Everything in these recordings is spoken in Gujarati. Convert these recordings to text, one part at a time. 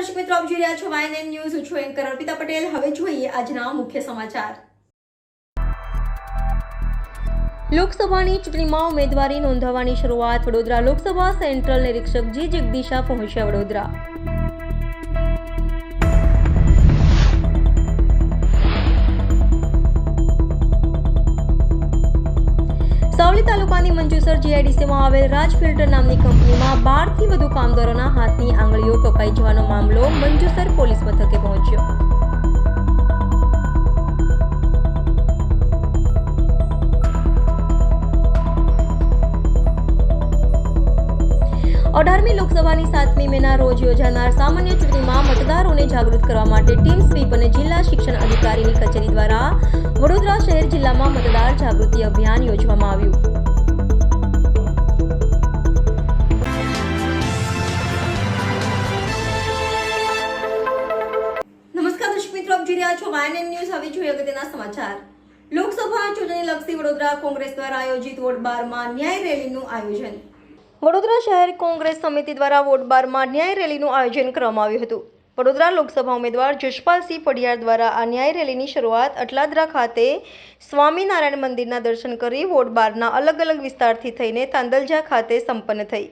દર્શક મિત્રો, આપ જોઈ રહ્યા છો YNN ન્યૂઝ. હું છું એન્કર અર્પિતા પટેલ. હવે જોઈએ આજના મુખ્ય સમાચાર. લોકસભાની ચૂંટણીમાં ઉમેદવારી નોંધાવવાની શરૂઆત. વડોદરા લોકસભા સેન્ટ્રલ નિરીક્ષક જી જગદીશા પહોંચ્યા વડોદરા. સાવલી તાલુકાની મંજુસર જીઆઈડીસીમાં આવેલ રાજ ફિલ્ટર નામની કંપનીમાં 12 થી વધુ કામદારોના હાથની આંગળીઓ કપાઈ જવાનો મામલો મંજુસર પોલીસ મથકે પહોંચ્યો. અઢારમી લોકસભાની 7મી મેના રોજ યોજાનાર સામાન્ય ચૂંટણીમાં મતદારોને જાગૃત કરવા માટે ટીમ સ્વીપ અને જિલ્લા શિક્ષણ અધિકારીની કચેરી દ્વારા વડોદરા શહેર જિલ્લામાં મતદાર જાગૃતિ અભિયાન યોજવામાં આવ્યું. નમસ્કાર દર્શક મિત્રો, આપ જોઈ રહ્યા છો YNN ન્યૂઝ. હવે જોઈએ અગત્યના સમાચાર. લોકસભા ચૂંટણી લક્ષી વડોદરા કોંગ્રેસ દ્વારા આયોજિત વોર્ડ 12માં ન્યાય રેલીનું આયોજન. વડોદરા શહેર કોંગ્રેસ સમિતિ દ્વારા વોર્ડ 12માં ન્યાય રેલીનું આયોજન કરવામાં આવ્યું હતું. વડોદરા લોકસભા ઉમેદવાર જશપાલસિંહ પડિયાર દ્વારા આ ન્યાય રેલીની શરૂઆત અટલાદરા ખાતે સ્વામિનારાયણ મંદિરના દર્શન કરી વોર્ડ 12ના અલગ અલગ વિસ્તારથી થઈને તાંદલજા ખાતે સંપન્ન થઈ.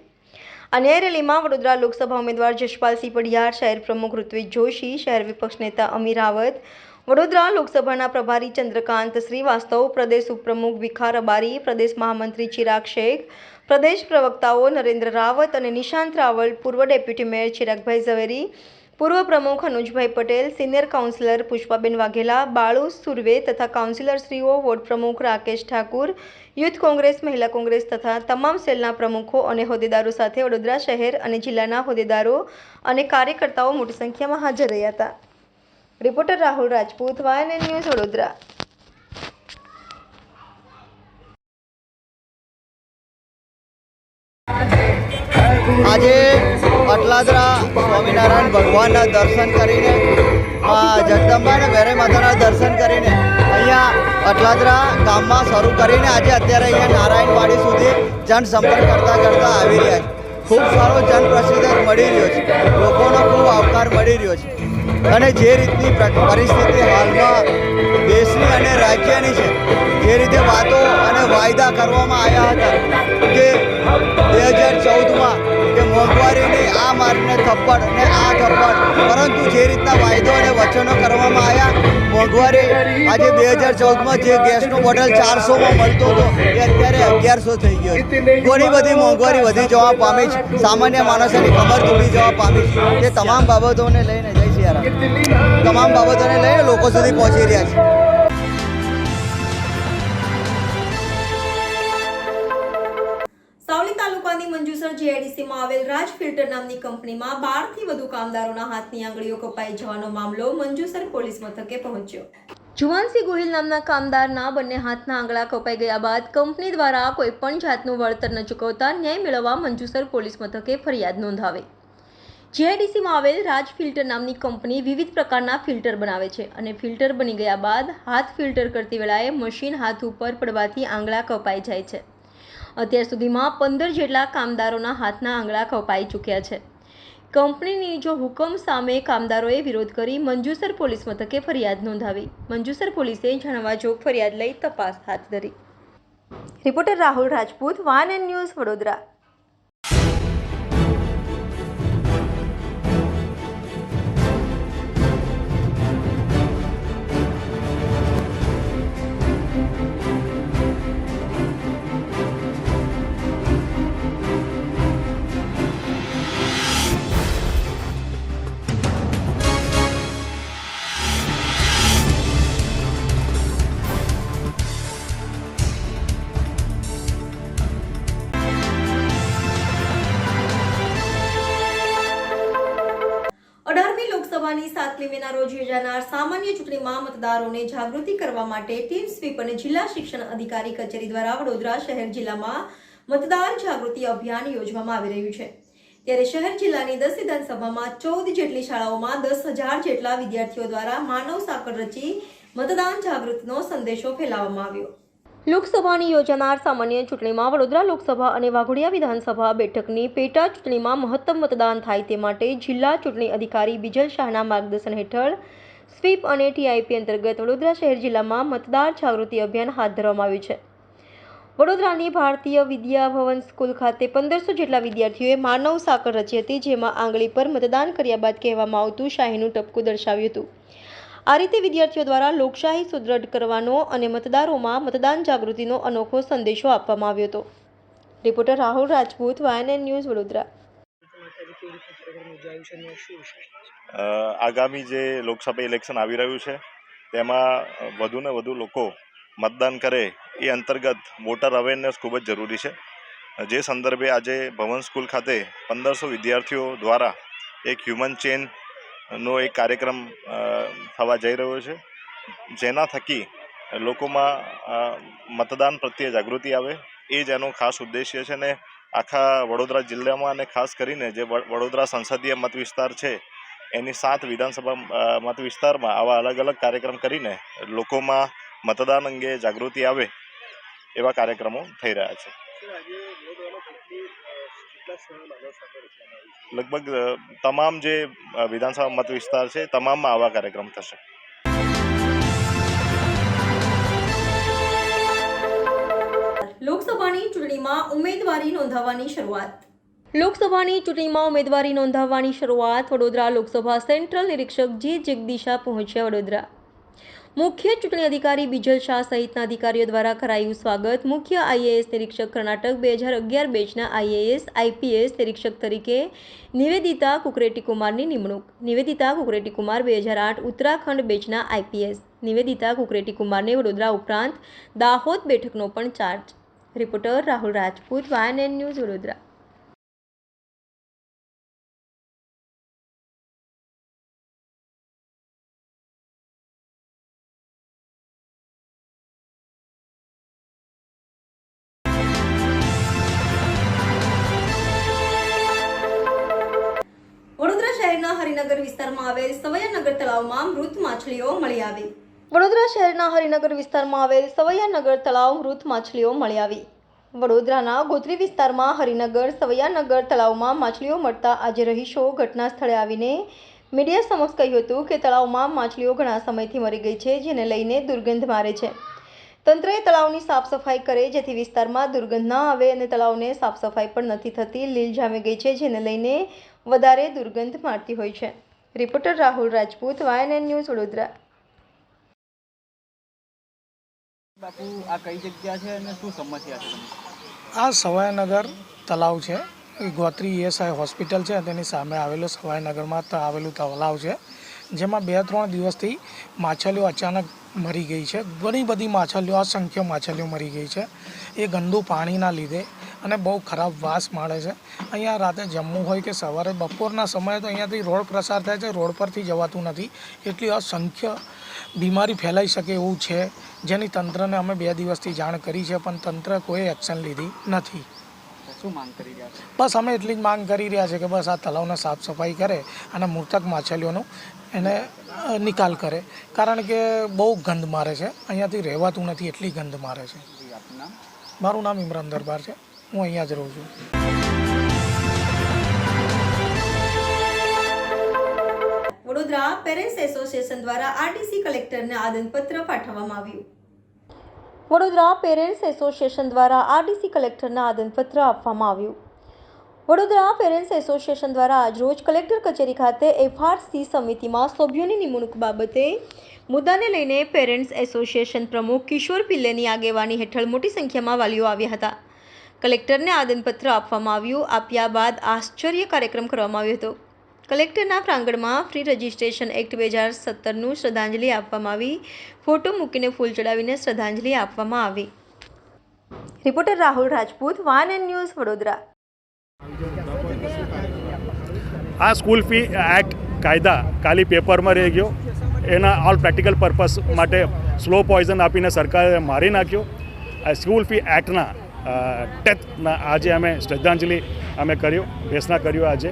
આ ન્યાય રેલીમાં વડોદરા લોકસભા ઉમેદવાર જશપાલસિંહ પડિયાર, શહેર પ્રમુખ ઋત્વિજ જોશી, શહેર વિપક્ષ નેતા અમીર રાવત, વડોદરા લોકસભાના પ્રભારી ચંદ્રકાંત શ્રીવાસ્તવ, પ્રદેશ ઉપપ્રમુખ વિખાર અબારી, પ્રદેશ મહામંત્રી ચિરાગ શેખ, પ્રદેશ પ્રવક્તાઓ નરેન્દ્ર રાવત અને નિશાંત રાવલ, પૂર્વ ડેપ્યુટી મેયર ચિરાગભાઈ ઝવેરી, પૂર્વ પ્રમુખ અનુજભાઈ પટેલ, સિનિયર કાઉન્સિલર પુષ્પાબેન વાઘેલા, બાળુ સુરવે તથા કાઉન્સિલર શ્રીઓ, વોર્ડ પ્રમુખ રાકેશ ઠાકુર, યુથ કોંગ્રેસ, મહિલા કોંગ્રેસ તથા તમામ સેલના પ્રમુખો અને હોદ્દેદારો સાથે વડોદરા શહેર અને જિલ્લાના હોદ્દેદારો અને કાર્યકર્તાઓ મોટી સંખ્યામાં હાજર રહ્યા હતા. Reporter Rahul Rajput, YNN news, Vadodara. આજે અટલાદરા સ્વામિનારાયણ ભગવાનના દર્શન કરીને જગદંબા અને વેરે માતાના દર્શન કરીને અહીંયા અટલાદરા ગામમાં શરૂ કરીને આજે અત્યારે અહીંયા નારાયણવાડી સુધી જનસંપર્ક કરતાં આવી રહ્યા છે. ખૂબ સારો જનપ્રતિસાદ મળી રહ્યો છે, લોકોનો ખૂબ આવકાર મળી રહ્યો છે અને જે રીતની પરિસ્થિતિ હાલમાં દેશની અને રાજ્યની છે, જે રીતે વાતો અને વાયદા કરવામાં આવ્યા હતા કે 2014માં કે મોંઘવારીની આ મારીને થપ્પડ અને આ થપ્પડ, પરંતુ જે રીતના વાયદો અને વચનો કરવામાં આવ્યા, મોંઘવારી આજે 2014માં જે ગેસનો બોટલ 400માં મળતો હતો એ અત્યારે 1100 થઈ ગયો છે. ઘણી બધી મોંઘવારી વધી જવા પામી છે, સામાન્ય માણસોની કમર તૂટી જવા પામી છે. તે તમામ બાબતોને લઈને તમામ બાબતોને લઈને લોકો સુધી પહોંચી રહ્યા છે. સાવલી તાલુકાની મંજુસર જીઆઈડીસીમાં આવેલ રાજ ફિલ્ટર નામની કંપનીમાં 12 થી વધુ કામદારોના હાથની આંગળીઓ કપાઈ જવાનો મામલો મંજુસર પોલીસ મથકે પહોંચ્યો. જુવાનસિંહ ગોહિલ નામના કામદારના બંને હાથના આંગળા કપાઈ ગયા બાદ કંપની દ્વારા કોઈપણ જાતનું વળતર ન ચૂકવતા ન્યાય મેળવવા મંજુસર પોલીસ મથકે ફરિયાદ નોંધાવી. જીઆઈડીસીમાં આવેલ રાજ ફિલ્ટર નામની કંપની વિવિધ પ્રકારના ફિલ્ટર બનાવે છે અને ફિલ્ટર બની ગયા બાદ હાથ ફિલ્ટર કરતી વેળાએ મશીન હાથ ઉપર પડવાથી આંગળા કપાઈ જાય છે. અત્યાર સુધીમાં 15 જેટલા કામદારોના હાથના આંગળા કપાઈ ચૂક્યા છે. કંપનીની જો હુકમ સામે કામદારોએ વિરોધ કરી મંજુસર પોલીસ મથકે ફરિયાદ નોંધાવી. મંજુસર પોલીસે જાણવાજોગ ફરિયાદ લઈ તપાસ હાથ ધરી. Reporter Rahul Rajput, YNN news, Vadodara. લોકસભાની 7મી મેના રોજ યોજાનાર સામાન્ય ચૂંટણીમાં મતદારોને જાગૃતિ કરવા માટે ટીમ સ્વીપ અને જિલ્લા શિક્ષણ અધિકારી કચેરી દ્વારા વડોદરા શહેર જિલ્લામાં મતદાર જાગૃતિ અભિયાન યોજવામાં આવી રહ્યું છે. ત્યારે શહેર જિલ્લાની 10 વિધાનસભામાં 14 જેટલી શાળાઓમાં 10,000 જેટલા વિદ્યાર્થીઓ દ્વારા માનવ સાંકળ રચી મતદાન જાગૃતિનો સંદેશો ફેલાવવામાં આવ્યો. લોકસભાની યોજાનાર સામાન્ય ચૂંટણીમાં વડોદરા લોકસભા અને વાઘોડિયા વિધાનસભા બેઠકની પેટા ચૂંટણીમાં મહત્તમ મતદાન થાય તે માટે જિલ્લા ચૂંટણી અધિકારી બિજલ શાહના માર્ગદર્શન હેઠળ સ્વીપ અને ટીઆઈપી અંતર્ગત વડોદરા શહેર જિલ્લામાં મતદાર જાગૃતિ અભિયાન હાથ ધરવામાં આવ્યું છે. વડોદરાની ભારતીય વિદ્યા ભવન સ્કૂલ ખાતે 1500 જેટલા વિદ્યાર્થીઓએ માનવ સાંકળ રચી હતી, જેમાં આંગળી પર મતદાન કર્યા બાદ કહેવામાં આવતું શાહીનું ટપકું દર્શાવ્યું હતું. આ રીતે વિદ્યાર્થીઓ દ્વારા લોકશાહી સુદૃઢ કરવાનો અને મતદારોમાં મતદાન જાગૃતિનો અનોખો સંદેશો આપવામાં આવ્યો હતો. Reporter Rahul Rajput, YNN news, Vadodara. આગામી જે લોકસભા ઇલેક્શન આવી રહ્યું છે તેમાં વધુને વધુ લોકો મતદાન કરે એ અંતર્ગત વોટર અવેરનેસ ખૂબ જ જરૂરી છે. જે સંદર્ભે આજે ભવન સ્કૂલ ખાતે 1500 વિદ્યાર્થીઓ દ્વારા એક હ્યુમન ચેન નો એક કાર્યક્રમ થવા જઈ રહ્યો છે, જેના થકી લોકોમાં મતદાન પ્રત્યે જાગૃતિ આવે એ જ એનો ખાસ ઉદ્દેશ્ય છે. ને આખા વડોદરા જિલ્લામાં અને ખાસ કરીને જે વડોદરા સંસદીય મત વિસ્તાર છે એની 7 વિધાનસભા મત વિસ્તારમાં આવા અલગ અલગ કાર્યક્રમ કરીને લોકોમાં મતદાન અંગે જાગૃતિ આવે એવા કાર્યક્રમો થઈ રહ્યા છે. લગભગ તમામ જે વિધાનસભા મત વિસ્તાર છે તમામમાં આવા કાર્યક્રમ થશે. લોકસભાની ચૂંટણીમાં ઉમેદવારી નોંધાવવાની શરૂઆત. લોકસભાની ચૂંટણીમાં ઉમેદવારી નોંધાવવાની શરૂઆત. વડોદરા લોકસભા સેન્ટ્રલ નિરીક્ષક જી જગદીશા પહોંચ્યા વડોદરા. મુખ્ય ચૂંટણી અધિકારી બિજલ શાહ સહિતના અધિકારીઓ દ્વારા કરાયું સ્વાગત. મુખ્ય આઈએએસ નિરીક્ષક કર્ણાટક 2011 બેચના આઈએએસ આઈપીએસ નિરીક્ષક તરીકે નિવેદિતા કુકરેટી કુમારની નિમણૂક. નિવેદિતા કુકરેટી કુમાર 2008 ઉત્તરાખંડ બેચના આઈપીએસ. નિવેદિતા કુકરેટી કુમારને વડોદરા ઉપરાંત દાહોદ બેઠકનો પણ charge. Reporter Rahul Rajput, YNN news, Vadodara. Vadodara શહેરના હરિનગર વિસ્તારમાં આવેલ સવૈયાનગર તળાવમાં મૃત માછલીઓ મળી આવી. વડોદરા શહેરના હરિનગર વિસ્તારમાં આવેલ સવૈયાનગર તળાવ મૃત માછલીઓ મળી આવી. વડોદરાના ગોત્રી વિસ્તારમાં હરિનગર સવૈયાનગર તળાવમાં માછલીઓ મળતા આજે રહીશો ઘટના સ્થળે આવીને મીડિયા સમક્ષ કહ્યું હતું કે તળાવમાં માછલીઓ ઘણા સમયથી મરી ગઈ છે, જેને લઈને દુર્ગંધ મારે છે. તંત્રએ તળાવની સાફ સફાઈ કરે જેથી વિસ્તારમાં દુર્ગંધ ન આવે, અને તળાવને સાફ સફાઈ પણ નથી થતી, લીલ જામી ગઈ છે, જેને લઈને વધારે દુર્ગંધ મારતી હોય છે. Reporter Rahul Rajput, YNN news, Vadodara. બાપુ, આ કઈ જગ્યા છે અને શું સમસ્યા છે? આ સવાઈનગર તળાવ છે, ગોત્રી ઈએસઆઈ હોસ્પિટલ છે તેની સામે આવેલું સવાઈનગરમાં આવેલું તળાવ છે, જેમાં 2-3 દિવસથી માછલીઓ અચાનક મરી ગઈ છે. ઘણી બધી માછલીઓ, અસંખ્ય માછલીઓ મરી ગઈ છે. એ ગંદુ પાણીના લીધે અને બહુ ખરાબ વાસ માળે છે. અહીંયા રાતે જમવું હોય કે સવારે બપોરના સમયે તો અહીંયાથી રોડ પ્રસાર થાય છે, રોડ પરથી જવાતું નથી. એટલી અસંખ્ય બીમારી ફેલાઈ શકે એવું છે, જેની તંત્રને અમે 2 દિવસથી જાણ કરી છે, પણ તંત્ર કોઈ એક્શન લીધી નથી. શું માંગ કરી રહ્યા છે? બસ અમે એટલી જ માંગ કરી રહ્યા છે કે બસ આ તળાવને સાફ સફાઈ કરે અને મૃતક માછલીઓનો એને નિકાલ કરે, કારણ કે બહુ ગંધ મારે છે. અહીંયાથી રહેવાતું નથી, એટલી ગંધ મારે છે. મારું નામ ઇમરાન દરબાર છે, હું અહીંયા જ રહું છું. વડોદરા પેરેન્ટ્સ એસોસિએશન દ્વારા આરટીસી કલેક્ટરને આવેદનપત્ર પાઠવવામાં આવ્યું. વડોદરા પેરેન્ટ્સ એસોસિએશન દ્વારા આરટીસી કલેક્ટરને આવેદનપત્ર આપવામાં આવ્યું. વડોદરા પેરેન્ટ્સ એસોસિએશન દ્વારા આજરોજ કલેક્ટર કચેરી ખાતે એફઆરસી સમિતિમાં સભ્યોની નિમણૂક બાબતે મુદ્દાને લઈને પેરેન્ટ્સ એસોસિએશન પ્રમુખ કિશોર પિલ્લેની આગેવાની હેઠળ મોટી સંખ્યામાં વાલીઓ આવ્યા હતા. કલેક્ટરને આવેદનપત્ર આપવામાં આવ્યું. આપ્યા બાદ આશ્ચર્ય કાર્યક્રમ કરવામાં આવ્યો હતો. કલેક્ટરના પ્રાંગણમાં ફ્રી રજિસ્ટ્રેશન એક્ટ 2017નું શ્રદ્ધાંજલિ આપવામાં આવી. ફોટો મૂકીને ફૂલ ચડાવીને શ્રદ્ધાંજલિ આપવામાં આવી. Reporter Rahul Rajput, YNN news, Vadodara. આ સ્કૂલ ફી એક્ટ કાયદા ખાલી પેપરમાં રહી ગયો. એના ઓલ પ્રેક્ટિકલ પર્પસ માટે સ્લો પોઈઝન આપીને સરકારે મારી નાખ્યો. આ સ્કૂલ ફી એક્ટના ડેથના આજે અમે શ્રદ્ધાંજલિ બેસના કર્યો આજે,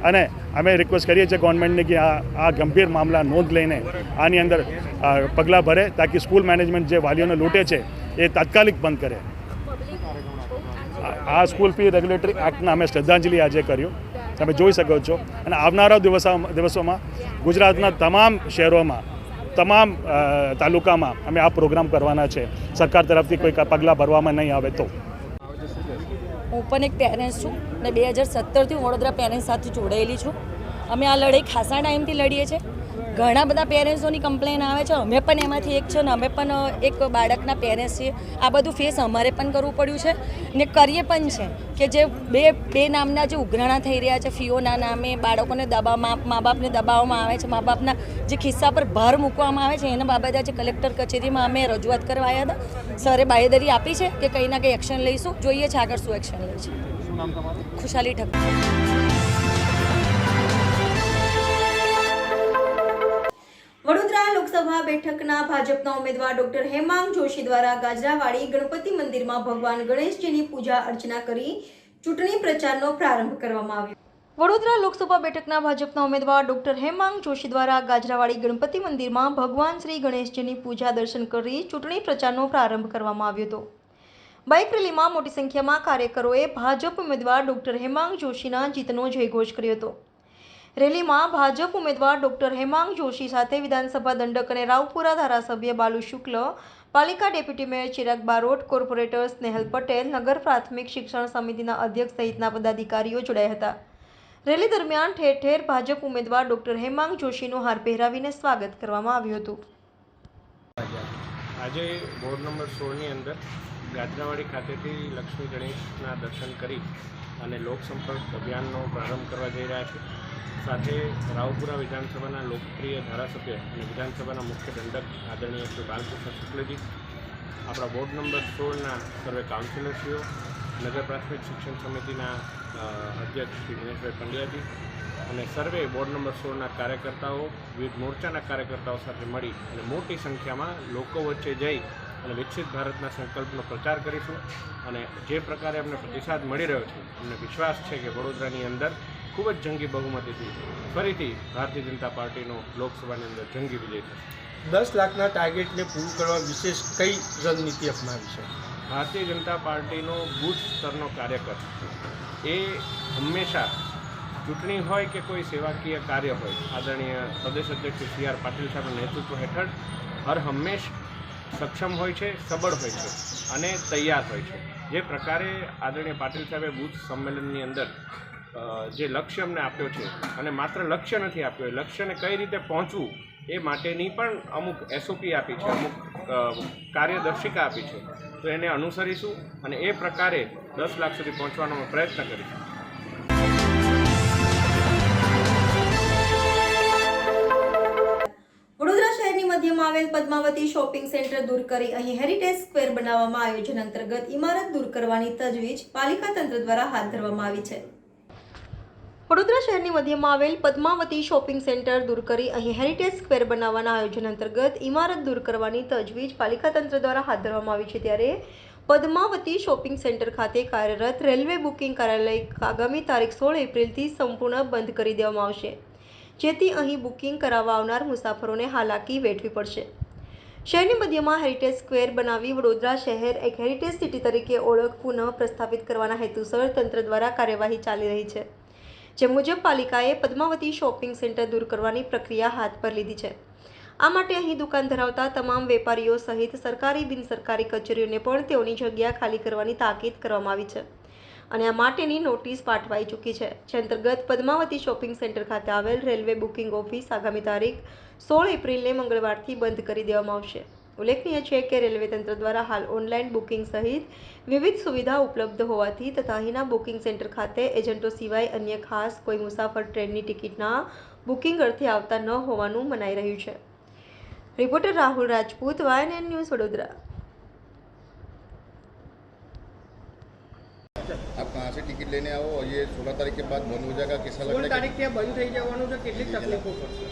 અને અમે રિક્વેસ્ટ કરીએ છીએ ગવર્મેન્ટને કે આ ગંભીર મામલા નોંધ લઈને આની અંદર પગલાં ભરે, તાકી સ્કૂલ મેનેજમેન્ટ જે વાલીઓને લૂંટે છે એ તાત્કાલિક બંધ કરે. આ સ્કૂલ ફી રેગ્યુલેટરી એક્ટના અમે શ્રદ્ધાંજલિ આજે કર્યું, તમે જોઈ શકો છો. અને આવનારા દિવસોમાં ગુજરાતના તમામ શહેરોમાં, તમામ તાલુકામાં અમે આ પ્રોગ્રામ કરવાના છે. સરકાર તરફથી કોઈ પગલાં ભરવામાં નહીં આવે તો. હું પણ એક પેરેન્ટ્સ છું અને 2017થી વડોદરા પેરેન્ટ્સ સાથે જોડાયેલી છું. અમે આ લડાઈ ખાસા ટાઈમથી લડીએ છીએ. ઘણા બધા પેરેન્ટ્સોની કમ્પ્લેન આવે છે, અમે પણ એમાંથી એક છે ને અમે પણ એક બાળકના પેરેન્ટ્સ છીએ. આ બધું ફેસ અમારે પણ કરવું પડ્યું છે ને કરીએ પણ છે કે જે બે નામના જે ઉઘરાણા થઈ રહ્યા છે ફીઓના નામે, બાળકોને મા બાપને દબાવવામાં આવે છે, મા બાપના જે ખિસ્સા પર ભાર મૂકવામાં આવે છે, એના બાબતે આજે કલેક્ટર કચેરીમાં અમે રજૂઆત કરવા આવ્યા હતા. સરે બાંયધરી આપી છે કે કંઈ ના કંઈ એક્શન લઈશું. જોઈએ છે આગળ શું એક્શન લે છે. ખુશાલી ઠક્કર. વડોદરા લોકસભા બેઠકના ભાજપના ઉમેદવાર ડોક્ટર હેમાંગ જોશી દ્વારા ગાજરાવાડી ગણપતિ મંદિરમાં ભગવાન ગણેશજીની પૂજા અર્ચના કરી ચૂંટણી પ્રચારનો પ્રારંભ કરવામાં આવ્યો. વડોદરા લોકસભા બેઠકના ભાજપના ઉમેદવાર ડોક્ટર હેમાંગ જોશી દ્વારા ગાજરાવાડી ગણપતિ મંદિરમાં ભગવાન શ્રી ગણેશજીની પૂજા દર્શન કરી ચૂંટણી પ્રચારનો પ્રારંભ કરવામાં આવ્યો હતો. બાઇક રેલીમાં મોટી સંખ્યામાં કાર્યકરોએ ભાજપ ઉમેદવાર ડોક્ટર હેમાંગ જોશીના જીતનો જયઘોષ કર્યો હતો. રેલીમાં ભાજપ ઉમેદવાર ડોક્ટર હેમાંગ જોશી સાથે વિધાનસભા દંડક અને રાવપુરા ધારાસભ્ય બાલુ શુક્લ, પાલિકા deputy mayor Chirag Barot, corporator Snehal Patel, નગર પ્રાથમિક શિક્ષણ સમિતિના અધ્યક્ષ સહિતના પદાધિકારીઓ જોડાયા હતા. રેલી દરમિયાન ઠેર ઠેર ભાજપ ઉમેદવાર ડોક્ટર હેમાંગ જોશીનું હાર પહેરાવીને સ્વાગત કરવામાં આવ્યું હતું. આજે વોર્ડ નંબર 16ની અંદર ગાજરાવાડી ખાતેથી લક્ષ્મી ગણેશના દર્શન કરી અને લોકસંપર્ક અભિયાનનો પ્રારંભ કરવા જઈ રહ્યા છે. સાથે રાવપુરા વિધાનસભાના લોકપ્રિય ધારાસભ્ય અને વિધાનસભાના મુખ્ય દંડક આદરણીય શ્રી બાલકૃષ્ણ શુક્લજી, આપણા વોર્ડ નંબર 16ના સર્વે કાઉન્સિલરશ્રીઓ, નગર પ્રાથમિક શિક્ષણ સમિતિના અધ્યક્ષ શ્રી દિનેશભાઈ પંડ્યાજી અને સર્વે વોર્ડ નંબર 16ના કાર્યકર્તાઓ, વિવિધ મોરચાના કાર્યકર્તાઓ સાથે મળી અને મોટી સંખ્યામાં લોકો વચ્ચે જઈ અને વિકસિત ભારતના સંકલ્પનો પ્રચાર કરીશું. અને જે પ્રકારે અમને પ્રતિસાદ મળી રહ્યો છે, અમને વિશ્વાસ છે કે વડોદરાની અંદર ખૂબ જ જંગી બહુમતીથી ફરીથી ભારતીય જનતા પાર્ટીનો લોકસભાની અંદર જંગી વિજય થશે. 10 લાખના ટાર્ગેટને પૂરું કરવા વિશેષ કઈ રણનીતિ અપનાવી છે? ભારતીય જનતા પાર્ટીનો બૂથ સ્તરનો કાર્યકર એ હંમેશા ચૂંટણી હોય કે કોઈ સેવાકીય કાર્ય હોય, આદરણીય પ્રદેશ અધ્યક્ષ સી આર પાટીલ સાહેબના નેતૃત્વ હેઠળ હર હંમેશ સક્ષમ હોય છે, સબળ હોય છે અને તૈયાર હોય છે. જે પ્રકારે આદરણીય પાટીલ સાહેબે બૂથ સંમેલનની અંદર જે લક્ષ્ય અમને આપ્યો છે, અને માત્ર લક્ષ્ય નથી આપ્યો, લક્ષ્યને કઈ રીતે પહોંચવું એ માટેની પણ અમુક એસઓપી આપી છે, અમુક કાર્યદર્શિકા આપી છે. તો એને અનુસરીશું અને એ પ્રકારે 10 લાખ સુધી પહોંચવાનો પ્રયત્ન કરીશું. વડોદરા શહેરની મધ્યમાં આવેલ પદ્માવતી શોપિંગ સેન્ટર દૂર કરી અહીં હેરિટેજ સ્ક્વેર બનાવવામાં આયોજન અંતર્ગત ઇમારત દૂર કરવાની તજવીજ પાલિકા તંત્ર દ્વારા હાથ ધરવામાં આવી છે. વડોદરા શહેરની મધ્યમાં આવેલ પદ્માવતી શોપિંગ સેન્ટર દૂર કરી અહીં હેરિટેજ સ્ક્વેર બનાવવાના આયોજન અંતર્ગત ઇમારત દૂર કરવાની તજવીજ પાલિકા તંત્ર દ્વારા હાથ ધરવામાં આવી છે. ત્યારે પદ્માવતી શોપિંગ સેન્ટર ખાતે કાર્યરત રેલવે બુકિંગ કાર્યાલય આગામી તારીખ 16 એપ્રિલથી સંપૂર્ણ બંધ કરી દેવામાં આવશે, જેથી અહીં બુકિંગ કરાવવા આવનાર મુસાફરોને હાલાકી વેઠવી પડશે. શહેરની મધ્યમાં હેરિટેજ સ્ક્વેર બનાવી વડોદરા શહેર એક હેરિટેજ સિટી તરીકે ઓળખ પુનઃ પ્રસ્થાપિત કરવાના હેતુસર તંત્ર દ્વારા કાર્યવાહી ચાલી રહી છે. જે મુજબ પાલિકાએ પદ્માવતી શોપિંગ સેન્ટર દૂર કરવાની પ્રક્રિયા હાથ પર લીધી છે. આ માટે અહીં દુકાન ધરાવતા તમામ વેપારીઓ સહિત સરકારી બિનસરકારી કચેરીઓને પણ તેઓની જગ્યા ખાલી કરવાની તાકીદ કરવામાં આવી છે અને આ માટેની નોટિસ પાઠવાઈ ચૂકી છે. જે અંતર્ગત પદ્માવતી શોપિંગ સેન્ટર ખાતે આવેલ રેલવે બુકિંગ ઓફિસ આગામી તારીખ 16 એપ્રિલને મંગળવારથી બંધ કરી દેવામાં આવશે. ઉલ્લેખનીય છે કે રેલવે તંત્ર દ્વારા હાલ ઓનલાઈન બુકિંગ સહિત વિવિધ સુવિધા ઉપલબ્ધ હોવાથી તથા અહીંના બુકિંગ સેન્ટર ખાતે એજન્ટો સિવાય અન્ય ખાસ કોઈ મુસાફર ટ્રેનની ટિકિટના બુકિંગ અર્થે આવતા ન હોવાનું મનાઈ રહ્યું છે. Reporter Rahul Rajput, YNN news, Vadodara. आप कहाँ से टिकट लेने आओ और ये 16 तारीख के बाद बंद हो जाएगा, कैसा लग रहा है? 16 તારીખથી બંધ થઈ જવાનું છે, કેટલી તકલીફો પડશે?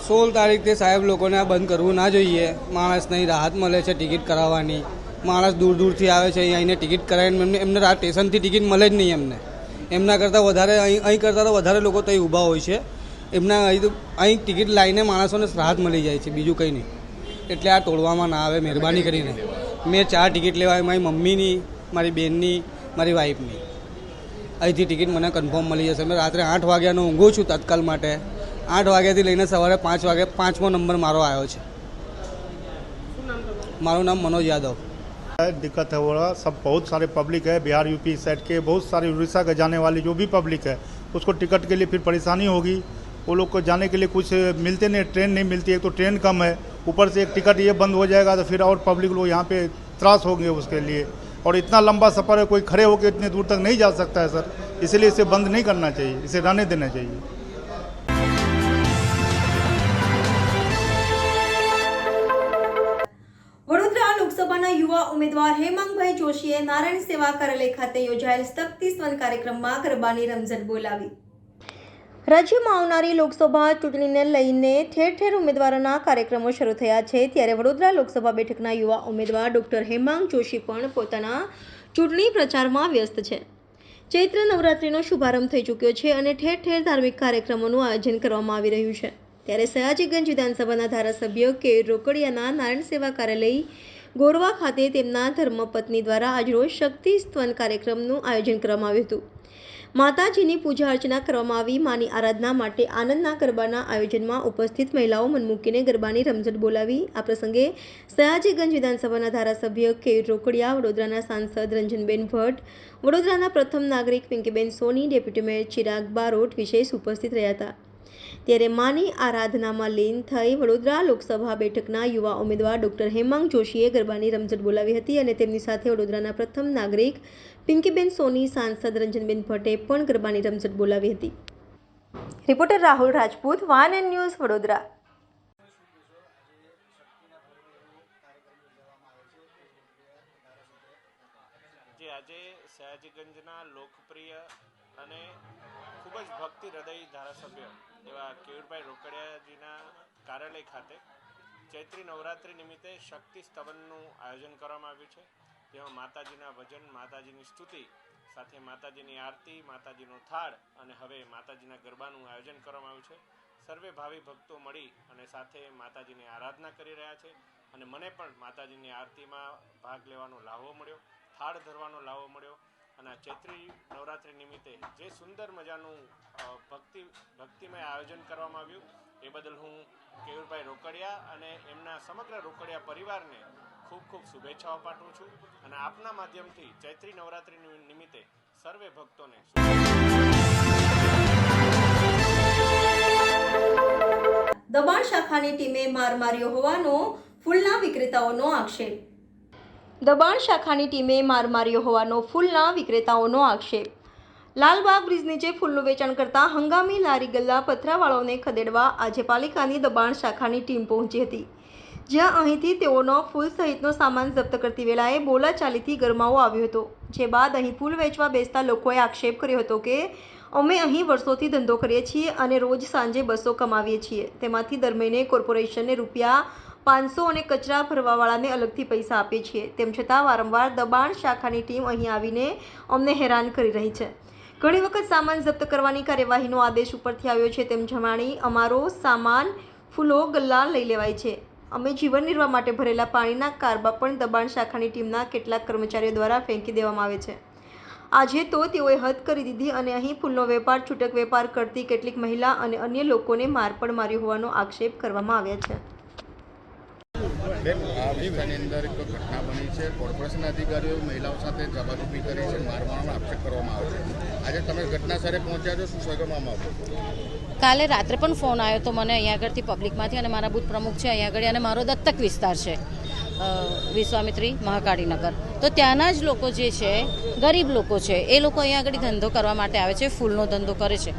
16 તારીખથી સાહેબ લોકોને આ બંધ કરવું ના જોઈએ. માણસને રાહત મળે છે ટિકિટ કરાવવાની. માણસ દૂર દૂરથી આવે છે, અહીંને ટિકિટ કરાવીને એમને આ સ્ટેશનથી ટિકિટ મળે જ નહીં. એમના કરતાં વધારે અહીં કરતાં તો વધારે લોકો ત્યાં ઊભા હોય છે. એમના અહીં ટિકિટ લાવીને માણસોને રાહત મળી જાય છે, બીજું કંઈ નહીં. એટલે આ તોડવામાં ના આવે, મહેરબાની કરીને. મેં 4 ટિકિટ લેવાય, મારી મમ્મીની, મારી બહેનની, મારી વાઈફની. અહીંથી ટિકિટ મને કન્ફર્મ મળી જશે. મેં રાત્રે 8 વાગ્યાનો ઊંઘું છું તત્કાલ માટે. 8 વાગ્યાથી લઈને સવારે 5 વાગે 5મો નંબર મારો આવ્યો છે. મારું નામ मनोज यादव. दिक्कत है वो सब बहुत सारे पब्लिक है, बिहार यूपी साइड के बहुत सारे उड़ीसा के जाने वाली जो भी पब्लिक है उसको टिकट के लिए फिर परेशानी होगी. वो लोग को जाने के लिए कुछ मिलते नहीं, ट्रेन नहीं मिलती. एक तो ट्रेन कम है, ऊपर से एक टिकट ये बंद हो जाएगा तो फिर और पब्लिक लोग यहाँ पे त्रास होंगे उसके लिए. और इतना लंबा सफ़र है, कोई खड़े होकर इतने दूर तक नहीं जा सकता है सर. इसलिए इसे बंद नहीं करना चाहिए, इसे रहने देना चाहिए. વડોદરા લોકસભાના યુવા ઉમેદવાર હેમાંગભાઈ જોશીએ નારાયણ સેવા કાર્યાલય ખાતે યોજાયેલ શક્તિ સ્વન કાર્યક્રમમાં ગરબાની રમઝટ બોલાવી. રાજ્યમાં આવનારી લોકસભા ચૂંટણીને લઈને ઠેર ઠેર ઉમેદવારોના કાર્યક્રમો શરૂ થયા છે, ત્યારે વડોદરા લોકસભા બેઠકના યુવા ઉમેદવાર ડોક્ટર હેમાંગ જોશી પણ પોતાના ચૂંટણી પ્રચારમાં વ્યસ્ત છે. ચૈત્ર નવરાત્રિનો શુભારંભ થઈ ચૂક્યો છે અને ઠેર ઠેર ધાર્મિક કાર્યક્રમોનું આયોજન કરવામાં આવી રહ્યું છે. ત્યારે સયાજીગંજ વિધાનસભાના ધારાસભ્ય કે રોકડિયાના નારાયણ સેવા કાર્યાલય ગોરવા ખાતે તેમના ધર્મપત્ની દ્વારા આજરોજ શક્તિ સ્તવન કાર્યક્રમનું આયોજન કરવામાં આવ્યું હતું. માતાજીની પૂજા અર્ચના કરવામાં આવી. માની આરાધના માટે આનંદના ગરબાના આયોજનમાં ઉપસ્થિત મહિલાઓ મન મૂકીને ગરબાની રમઝટ બોલાવી. આ પ્રસંગે સયાજીગંજ વિધાનસભાના ધારાસભ્ય કે રોકડિયા, વડોદરાના સાંસદ રંજનબેન ભટ્ટ, વડોદરાના પ્રથમ નાગરિક પિંકીબેન સોની, ડેપ્યુટી મેયર ચિરાગ બારોટ વિશેષ ઉપસ્થિત રહ્યા હતા. ત્યારે માની આરાધનામાં લીન થઈ વડોદરા લોકસભા બેઠકના યુવા ઉમેદવાર ડોક્ટર હેમાંગ જોશીએ ગરબાની રમઝટ બોલાવી હતી અને તેમની સાથે વડોદરાના પ્રથમ નાગરિક પિંકીબેન સોની, સાંસદ રંજનબેન ભટ્ટે પણ ગરબાની રમઝટ બોલાવી હતી. Reporter Rahul Rajput, van and news, Vadodara. જે આજે સયાજીગંજના લોકપ્રિય અને ખૂબ જ ભક્તિ હૃદય ધારાસભ્ય એવા કેયુરભાઈ રોકડિયાજીના કાર્યાલય ખાતે ચૈત્રી નવરાત્રિ નિમિત્તે શક્તિ સ્તવનનું આયોજન કરવામાં આવ્યું છે, જેમાં માતાજીના ભજન, માતાજીની સ્તુતિ સાથે માતાજીની આરતી, માતાજીનો થાળ અને હવે માતાજીના ગરબાનું આયોજન કરવામાં આવ્યું છે. સર્વે ભાવિ ભક્તો મળી અને સાથે માતાજીની આરાધના કરી રહ્યા છે અને મને પણ માતાજીની આરતીમાં ભાગ લેવાનો લાહવો મળ્યો, થાળ ધરવાનો લાહવો મળ્યો અને આ ચૈત્રી નવરાત્રિ નિમિત્તે જે સુંદર મજાનું ભક્તિમય આયોજન કરવામાં આવ્યું એ બદલ હું કેયુરભાઈ રોકડિયા અને એમના સમગ્ર રોકડિયા પરિવારને ખૂબ ખૂબ શુભેચ્છાઓ પાઠવું છું અને આપના માધ્યમથી ચૈત્રી નવરાત્રિ નિમિત્તે સર્વે ભક્તોને દબાણ શાખાની ટીમે માર માર્યો હોવાનો ફૂલના વિક્રેતાઓનો આક્ષેપ. દબાણ શાખાની ટીમે માર માર્યો હોવાનો ફૂલના વિક્રેતાઓનો આક્ષેપ. લાલબાગ બ્રિજ નીચે ફૂલનું વેચાણ કરતા હંગામી લારી ગલ્લા પથરાવાળાઓને ખદેડવા આજે પાલિકાની દબાણ શાખાની ટીમ પહોંચી હતી, જ્યાં અહીંથી તેઓનો ફૂલ સહિતનો સામાન જપ્ત કરતી વેળાએ બોલાચાલીથી ગરમાવો આવ્યો હતો. જે બાદ અહીં ફૂલ વેચવા બેસતા લોકોએ આક્ષેપ કર્યો હતો કે અમે અહીં વર્ષોથી ધંધો કરીએ છીએ અને રોજ સાંજે 200 કમાવીએ છીએ, તેમાંથી દર મહિને કોર્પોરેશનને ₹500 અને કચરા ભરવાવાળાને અલગથી પૈસા આપીએ છીએ. તેમ છતાં વારંવાર દબાણ શાખાની ટીમ અહીં આવીને અમને હેરાન કરી રહી છે. ઘણી વખત સામાન જપ્ત કરવાની કાર્યવાહીનો આદેશ ઉપરથી આવ્યો છે તેમ જણાવી અમારો સામાન ફૂલો ગલ્લા લઈ લેવાય છે. અમે જીવન નિર્વાહ માટે ભરેલા પાણીના કારબા પણ દબાણ શાખાની ટીમના કેટલાક કર્મચારીઓ દ્વારા ફેંકી દેવામાં આવે છે. આજે તો તેઓએ હદ કરી દીધી અને અહીં ફૂલનો વેપાર, છૂટક વેપાર કરતી કેટલીક મહિલા અને અન્ય લોકોને માર પણ માર્યો હોવાનો આક્ષેપ કરવામાં આવ્યા છે. આ વિસ્તારની અંદર એક ઘટના બની છે, કોર્પોરેશનના અધિકારીઓ મહિલાઓ સાથે ઝપાઝપી કરી છે, મારવાનો આક્ષેપ કરવામાં આવ્યો છે. આજે તમે ઘટના સ્થળે પહોંચ્યા છો, શું કહેવામાં આવ્યું? કાલે રાત્રે પણ ફોન આવ્યો તો મને અહીંયા આગળથી પબ્લિકમાંથી, અને મારા બૂથ પ્રમુખ છે અહીંયા આગળ અને મારો દત્તક વિસ્તાર છે વિશ્વામિત્રી મહાકાળીનગર, તો ત્યાંના જ લોકો જે છે, ગરીબ લોકો છે, એ લોકો અહીંયા આગળ ધંધો કરવા માટે આવે છે, ફૂલનો ધંધો કરે છે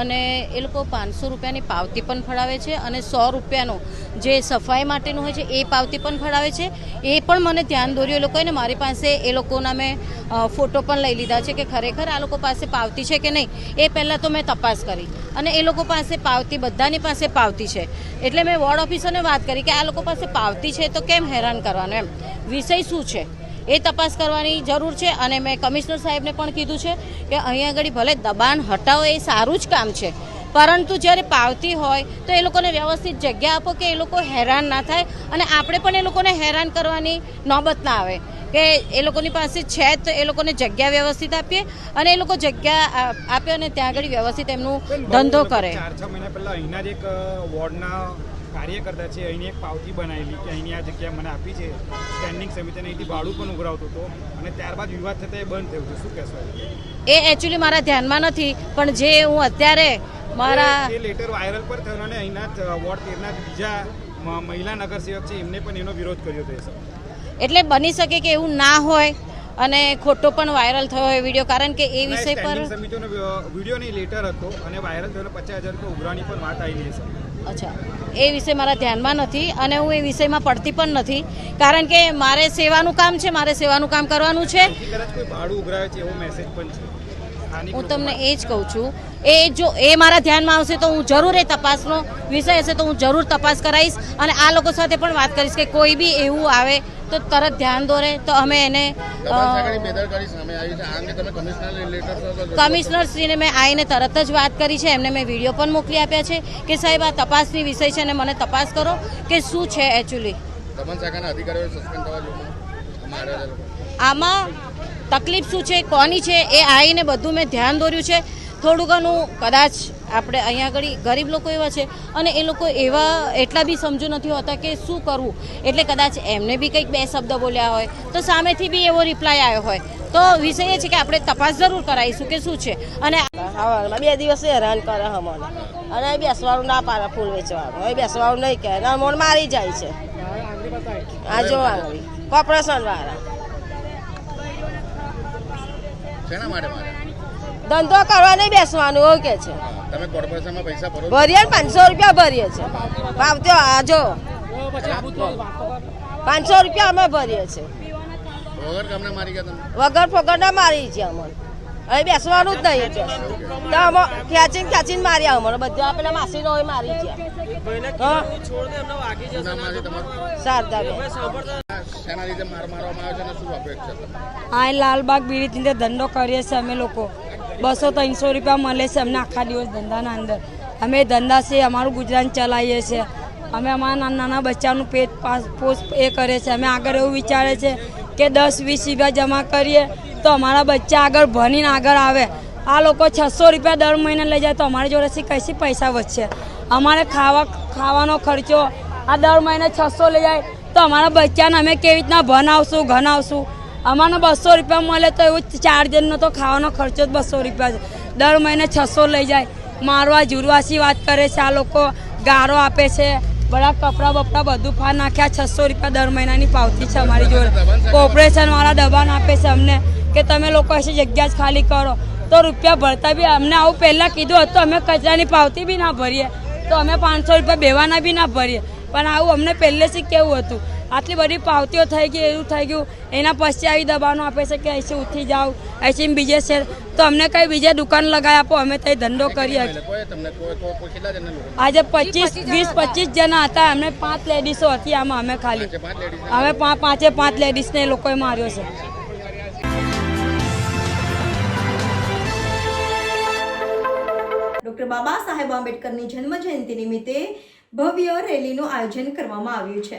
અને એ લોકો 500 રૂપિયાની પાવતી પણ ફડાવે છે અને 100 રૂપિયાનું જે સફાઈ માટેનું હોય છે એ પાવતી પણ ફડાવે છે. એ પણ મને ધ્યાન દોર્યું એ લોકોએ, ને મારી પાસે એ લોકોના મેં ફોટો પણ લઈ લીધા છે કે ખરેખર આ લોકો પાસે પાવતી છે કે નહીં. એ પહેલાં તો મેં તપાસ કરી અને એ લોકો પાસે પાવતી, બધાની પાસે પાવતી છે. એટલે મેં વોર્ડ ઓફિસરને વાત કરી કે આ લોકો પાસે પાવતી છે તો કેમ હેરાન કરવાનું, એમ વિષય શું છે એ તપાસ કરવાની જરૂર છે. અને મેં કમિશનર સાહેબને પણ કીધું છે કે અહીંયા આગળ ભલે દબાણ હટાવો એ સારું જ કામ છે, પરંતુ જ્યારે પાવતી હોય તો એ લોકોને વ્યવસ્થિત જગ્યા આપો કે એ લોકો હેરાન ના થાય અને આપણે પણ એ લોકોને હેરાન કરવાની નોબત ના આવે કે એ લોકોની પાસે છે તો એ લોકોને જગ્યા વ્યવસ્થિત આપીએ અને એ લોકો જગ્યા આપે અને ત્યાં આગળ વ્યવસ્થિત એમનું ધંધો કરે. 4-6 મહિના પહેલાં અહીંના જ એક વોર્ડના કાર્યકર્તા છે, અહીંની એક પાવતી બનાવેલી કે અહીંની આ જગ્યા મને આપી છે સ્ટેન્ડિંગ સમિતિ, અહીંથી ભાડું પણ ઉઘરાવતો હતો અને ત્યારબાદ વિવાદ થતાં એ બંધ થયું છે. શું કહેશો? એ એકચ્યુઅલી મારા ધ્યાનમાં નથી, પણ જે હું અત્યારે મારા એ લેટર વાયરલ પર થયો અને અહીંના વોર્ડ 13ના બીજા મહિલા નગરસેવક છે એમને પણ એનો વિરોધ કર્યો હતો. એટલે બની શકે કે એવું ના હોય અને ખોટો પણ વાયરલ થયો હોય વિડીયો, કારણ કે એ વિષય પર સમિતિનો વિડીયો નહીં લેટર હતો અને વાયરલ થયો 50,000 રૂપિયા ઉઘરાણી પણ વાત આવેલી છે. અચ્છા, એ વિષય મારા ધ્યાનમાં નથી અને હું એ વિષયમાં પડતી પણ નથી, કારણ કે મારે સેવાનું કામ છે, મારે સેવાનું કામ કરવાનું છે. કદાચ કોઈ ભાડું ઉઘરાવે છે એવો મેસેજ પણ છે. હું તમને એ જ કહું છું, એ જો એ મારા ધ્યાનમાં આવશે તો હું જરૂર એ તપાસનો વિષય હશે તો હું જરૂર તપાસ કરાવીશ અને આ લોકો સાથે પણ વાત કરીશ કે કોઈ બી એવું આવે તો તરત ધ્યાન દોરે તો અમે એને કમિશનરશ્રીને મેં આવીને તરત જ વાત કરી છે, એમને મેં વિડીયો પણ મોકલી આપ્યા છે કે સાહેબ આ તપાસની વિષય છે અને મને તપાસ કરો કે શું છે એકચ્યુઅલી. આમાં તકલીફ શું છે, કોની છે, એ આવીને બધું મેં ધ્યાન દોર્યું છે. થોડું ઘણું કદાચ આપણે અહીંયા આગળ ગરીબ લોકો એવા છે અને એ લોકો એવા એટલા બી સમજુ નથી હોતા કે શું કરવું, એટલે કદાચ એમને બી કંઈક 2 શબ્દ બોલ્યા હોય તો સામેથી બી એવો રિપ્લાય આવ્યો હોય તો વિષય એ છે કે આપણે તપાસ જરૂર કરાવીશું કે શું છે. અને 2 દિવસ હેરાન કરે અમને અને બેસવાનું ના પાડે, ફૂલ વેચવાનું હવે બેસવાનું નહીં કહે, મોડ મારી જાય છે. આ જો આંગળી કોર્પોરેશન વાળા ધંધો કરવા નહીં બેસવાનું એવું કે છે. તમે કોર્પોરેશનમાં પૈસા ભરો? ભરીએ 500 રૂપિયા ભરીએ છીએ. ભાવતો આજો 500 રૂપિયા અમે ભરીએ છીએ. વગર કામના મારી ગયા તમે? વગર ફગરના મારી છે અમને, હવે બેસવાનું જ નહીં છે તો અમે ખેંચીને માર્યા અમને બધા પેલા માસીનો હોય મારી ગયા. હા, લાલબાગ બીડીથી ધંધો કરીએ છીએ અમે લોકો. 200-300 રૂપિયા મળે છે અમને આખા દિવસ ધંધાના અંદર. અમે ધંધા છે અમારું ગુજરાન ચલાવીએ છીએ. અમે અમારા નાના બચ્ચાનું પેટ પોષ એ કરે છે. અમે આગળ એવું વિચારે છે કે 10-20 રૂપિયા જમા કરીએ તો અમારા બચ્ચા આગળ ભણીને આગળ આવે. આ લોકો 600 રૂપિયા દર મહિને લઈ જાય તો અમારી જોડેથી કઈથી પૈસા વધશે? અમારે ખાવાનો ખર્ચો આ દર મહિને 600 લઈ જાય તો અમારા બચ્ચાને અમે કેવી રીતના ભણાવશું ઘણાવશું? અમારે 200 રૂપિયા મળે તો એવું 4 જણનો તો ખાવાનો ખર્ચો જ 200 રૂપિયા છે. દર મહિને 600 લઈ જાય. મારવા જુરવાસી વાત કરે છે આ લોકો, ગારો આપે છે, બધા કપડાં બપડા બધું ફાર નાખ્યા. 600 રૂપિયા દર મહિનાની પાવતી છે અમારી જોડે. કોર્પોરેશનવાળા દબાણ આપે છે અમને કે તમે લોકો એસી જગ્યા જ ખાલી કરો તો રૂપિયા ભરતા બી અમને આવું પહેલાં કીધું હતું અમે કચરાની પાવતી બી ના ભરીએ તો અમે 500 રૂપિયા બેવાના બી ના ભરીએ, પણ આવું અમને પહેલેથી કેવું હતું આટલી બધી પાવતીઓ થઈ ગઈ એવું થઈ ગયું. એના પછી આવી દબાણો આપે છે કે અહીંથી ઉઠી જાઓ, અહીંથી બીજે છે તો અમને કંઈ બીજે દુકાન લગાવી આપો અમે ત્યાં ધંધો કરીએ. આજે 20-25 જણા હતા, અમને 5 લેડીઝો હતી આમાં. અમે ખાલી અમે 5 લેડીઝને એ લોકોએ માર્યો છે. ડોક્ટર બાબા સાહેબ આંબેડકરની જન્મ જયંતિ નિમિત્તે ભવ્ય રેલીનું આયોજન કરવામાં આવ્યું છે.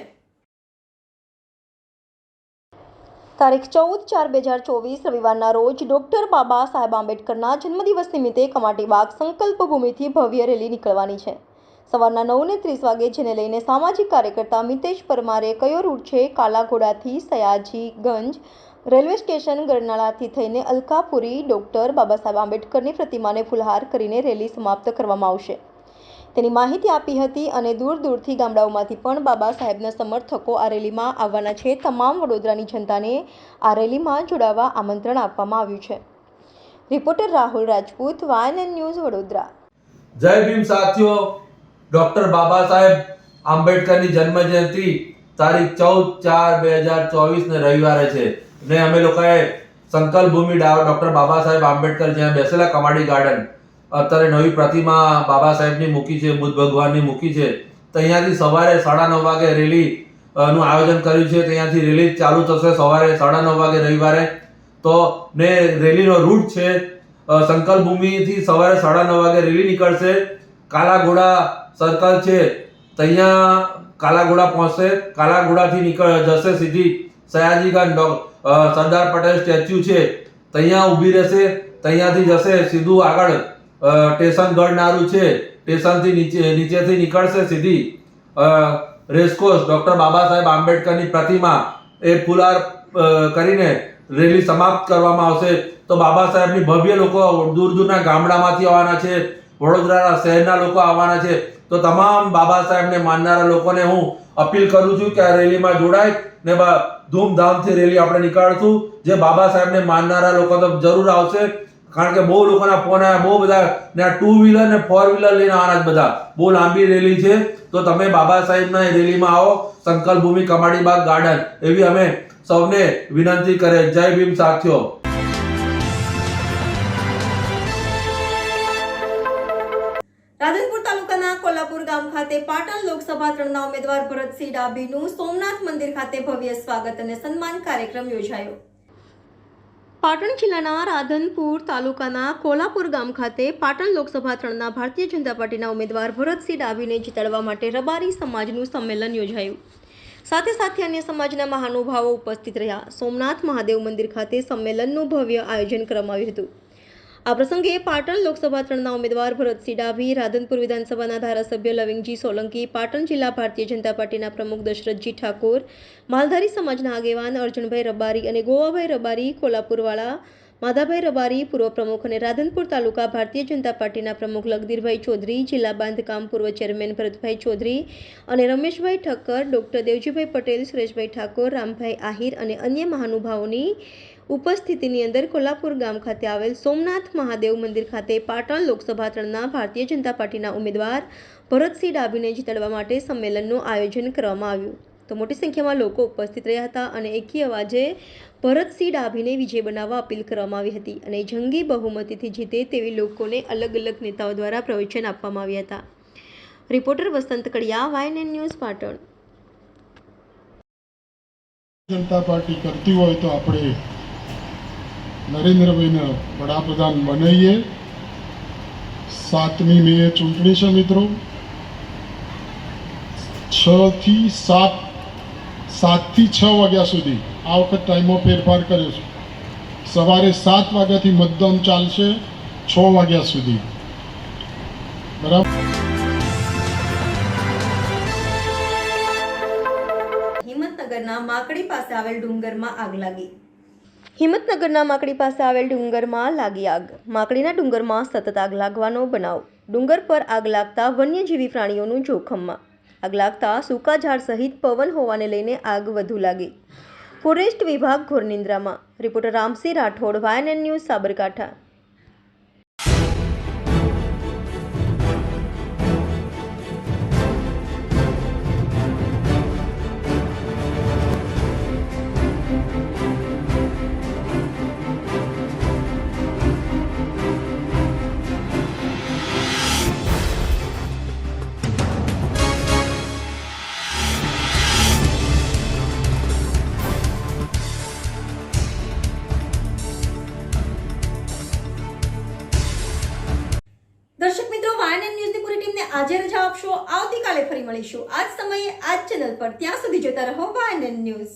તારીખ 14/4/2024 રવિવારના રોજ ડોક્ટર બાબા સાહેબ આંબેડકરના જન્મદિવસ નિમિત્તે કમાટીબાગ સંકલ્પ ભૂમિથી ભવ્ય રેલી નીકળવાની છે. સવારના 9:30 વાગે, જેને લઈને સામાજિક કાર્યકર્તા મિતેશ પરમારે કયો રૂટ છે કાલાઘોડાથી સયાજીગંજ રેલવે સ્ટેશન ગરનાળાથી થઈને અલકાપુરી ડોક્ટર બાબા સાહેબ આંબેડકરની પ્રતિમાને ફૂલહાર કરીને રેલી સમાપ્ત કરવામાં આવશે તેની માહિતી આપી હતી અને દૂર દૂરથી ગામડાઓમાંથી પણ બાબા સાહેબના સમર્થકો આ રેલીમાં આવવાના છે. તમામ વડોદરાની જનતાને આ રેલીમાં જોડાવા આમંત્રણ આપવામાં આવ્યું છે. Reporter Rahul Rajput, YNN news, Vadodara. જય ભીમ સાથીઓ. ડોક્ટર બાબા સાહેબ આંબેડકરની જન્મ જયંતિ તારીખ 14/4/2024 ને રવિવારે છે ને અમે લોકોએ સંકલ્પ ભૂમિ ડોક્ટર બાબા સાહેબ આંબેડકર જ્યાં બેસેલા કમાડી ગાર્ડન અત્યારે નવી પ્રતિમા બાબા સાહેબની મૂકી છે, બુદ્ધ ભગવાનની મૂકી છે, તો અહીંયાથી સવારે 9:30 વાગે રેલી નું આયોજન કર્યું છે. ત્યાંથી રેલી ચાલુ થશે સવારે 9:30 વાગે રવિવારે. તો ને રેલીનો રૂટ છે સંકલ્પ ભૂમિથી સવારે 9:30 વાગે રેલી નીકળશે કાલાઘોડા સર્કલ છે ત્યાં કાલાઘોડા પહોંચશે, કાલાઘોડાથી જશે સીધી સયાજીગંજ સરદાર પટેલ સ્ટેચ્યુ છે ત્યાં ઊભી રહેશે, ત્યાંથી જશે સીધું આગળ સ્ટેશન ગઢનારું છે, સ્ટેશનથી નીચેથી નીકળશે સીધી રેસકોર્સ ડૉક્ટર બાબા સાહેબ આંબેડકરની પ્રતિમા એ ફુલાર કરીને રેલી સમાપ્ત કરવામાં આવશે. તો બાબા સાહેબની ભવ્ય લોકો દૂર દૂરના ગામડામાંથી આવવાના છે, વડોદરા શહેરના લોકો આવવાના છે. તો તમામ બાબા સાહેબને માનનારા લોકોને હું અપીલ કરું છું કે આ રેલીમાં જોડાય ને ધૂમધામથી રેલી આપણે નીકાળશું. જે બાબા સાહેબને માનનારા લોકો તો જરૂર આવશે, કારણ કે બહુ લોકોના ફોન આવ્યા, બહુ બધા ને આ 2 વ્હીલર ને 4 વ્હીલર લઈને આવવાના બધા. બહુ લાંબી રેલી છે, તો તમે બાબા સાહેબના એ રેલીમાં આવો. સંકલ્પ ભૂમિ કમાડીબાગ ગાર્ડન એવી અમે સૌને વિનંતી કરે. જય ભીમ સાથીઓ. રાધનપુર તાલુકાના કોલ્હાપુર ગામ ખાતે પાટણ લોકસભા 3ના ઉમેદવાર ભરતસિંહ ડાભીનું સોમનાથ મંદિર ખાતે ભવ્ય સ્વાગત અને સન્માન કાર્યક્રમ યોજાયો. પાટણ જિલ્લાના રાધનપુર તાલુકાના કોલ્હાપુર ગામ ખાતે પાટણ લોકસભા 3ના ભારતીય જનતા પાર્ટીના ઉમેદવાર ભરતસિંહ ડાભીને જીતાડવા માટે રબારી સમાજનું સંમેલન યોજાયું. સાથે સાથે અન્ય સમાજના મહાનુભાવો ઉપસ્થિત રહ્યા. સોમનાથ મહાદેવ મંદિર ખાતે સંમેલનનું ભવ્ય આયોજન કરવામાં આવ્યું હતું. આ પ્રસંગે પાટણ લોકસભા 3ના ઉમેદવાર ભરતસિંહ ડાભી, રાધનપુર વિધાનસભાના ધારાસભ્ય લવિંગજી સોલંકી, પાટણ જિલ્લા ભારતીય જનતા પાર્ટીના પ્રમુખ દશરથજી ઠાકોર, માલધારી સમાજના આગેવાન અર્જુનભાઈ રબારી અને ગોવાભાઈ રબારી, કોલ્હાપુરવાળા માધાભાઈ રબારી પૂર્વ પ્રમુખ અને રાધનપુર તાલુકા ભારતીય જનતા પાર્ટીના પ્રમુખ લગધીરભાઈ ચૌધરી, જિલ્લા બાંધકામ પૂર્વ ચેરમેન ભરતભાઈ ચૌધરી અને રમેશભાઈ ઠક્કર, ડોક્ટર દેવજીભાઈ પટેલ, સુરેશભાઈ ઠાકોર, રામભાઈ આહિર અને અન્ય મહાનુભાવોની ઉપસ્થિતિની અંદર કોલ્હાપુર ગામ ખાતે આવેલ સોમનાથ મહાદેવ મંદિર ખાતે પાટણ લોકસભા 3ના ભારતીય જનતા પાર્ટીના ઉમેદવાર ભરતસિંહ ડાભીને જીતાડવા માટે સંમેલનનું આયોજન કરવામાં આવ્યું. તો મોટી સંખ્યામાં લોકો ઉપસ્થિત રહ્યા હતા અને એકી અવાજે ભરતસિંહ ડાભીને વિજય બનાવવા અપીલ કરવામાં આવી હતી અને જંગી બહુમતીથી જીતે તેવી લોકોને અલગ અલગ નેતાઓ દ્વારા પ્રવચન આપવામાં આવ્યા હતા. રિપોર્ટર વસંત કડિયા, YNN ન્યૂઝ, પાટણ. જનતા પાર્ટી કરતી હોય તો આપણે નરેન્દ્રભાઈને વડાપ્રધાન બનાવીએ. 7મી મે ચૂંટણી છે મિત્રો. 6 થી 6 વાગ્યા સુધી આ વખત ટાઈમમાં ફેરફાર કર્યો છે. સવારે 7 વાગ્યાથી મતદાન ચાલશે 6 વાગ્યા સુધી. બરાબર. હિંમતનગરના માકડી પાસે આવેલ ડુંગરમાં આગ લાગી. હિંમતનગરના માકડી પાસે આવેલ ડુંગરમાં લાગી આગ. માકડીના ડુંગરમાં સતત આગ લાગવાનો બનાવ. ડુંગર પર આગ લાગતા વન્યજીવી પ્રાણીઓનું જોખમમાં. આગ લાગતા સૂકા ઝાડ સહિત પવન હોવાને લઈને આગ વધુ લાગી. ફોરેસ્ટ વિભાગ ઘોર નિંદ્રામાં. Reporter Ramsingh Rathod, YNN news, Sabarkantha. દર્શક મિત્રો, YNN ન્યૂઝની પૂરી ટીમને આજે રજા આપશો. આવતીકાલે ફરી મળીશું આ જ સમયે આ જ ચેનલ પર. ત્યાં સુધી જોતા રહો YNN ન્યૂઝ.